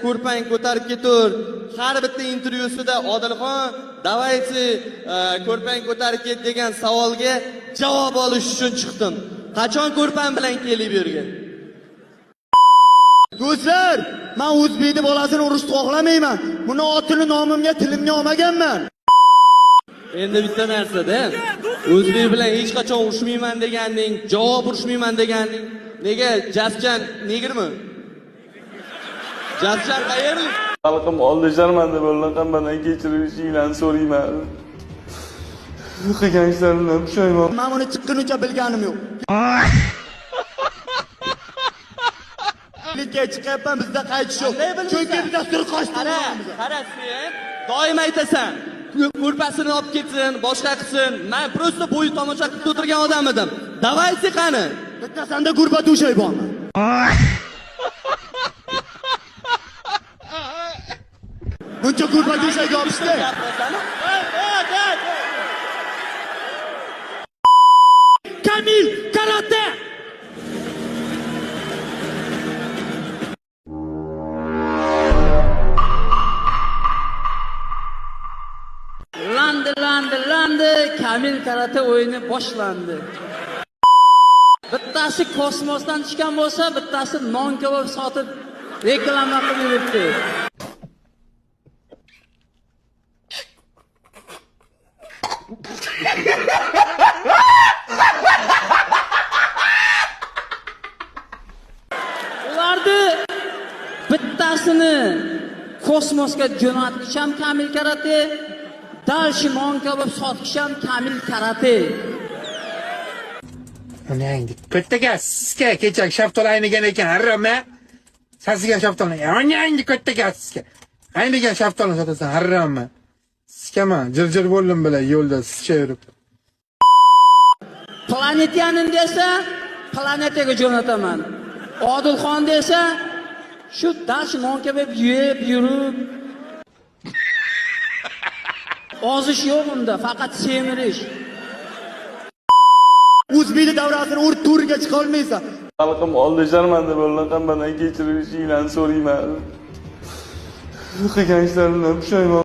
ko'rpang ko'tarib ketur. Har bitta intervyusida Odilxon davaychi ko'rpang ko'tarib ket degan savolga javob olish uchun chiqdim. Qachon ko'rpang bilan kelib bu yerga? Do'stlar, men o'zbekni bolasini urishni xohlamayman. Buni otini nomimga, tilimga olmaganman. Endi bitta narsada, o'zbek bilan hech qachon urushmayman deganing, javob urushmayman deganing, nega Jasjan negrmi? Jasjan qayerlik? Xalqim oldi sharmanda bo'lgan mendan kechirishingizni so'rayman. Qilgan ishlarimdan pushaymon. Men uni chiqqunicha bilganim yo'q. Birlikka chiqyapman, bizda qaytish yo'q. Chunki biz dastur qochtiramiz. Qara sen, doim aytasan. Ko'rpasini olib ketsin, boshqa qilsin. Men prosta bo'yi tomosha qilib o'tirgan odam edim. Davaychi qani? Bittasanda gurba to'shay bormi? Buncha gurba to'shayga olishdi. Kamil karate. Landi, Kamil karate o'yini boshlandi. Bittasi kosmosdan tushgan bo'lsa, bittasi non kabob sotib reklama qilib yuribdi. Ularni bittasini kosmosga jo'natisham Kamil karate, dalshi non kabob sotisham Kamil karate. Onangni kattaga sizga kecha shaftoli aynigan ekan, harrama. Sizga shaftoli. Onangni kattaga sizga aynigan shaftoli sotasan, harrama. Sizgama jir bo'ldim bilan yo'lda sizcha yurib. Planetyanin desa, planetaga jo'nataman. Odilxon desa, shu dalshi non kabob yeb yurib ozish yo'q unda, faqat semirish. O'zbekni davrasini urib turiga chiqa olmaysan. Xalqim oldi sharmanda bo'lgan mendan kechirishingizni so'rayman. Qilgan ishlarimdan pushaymon.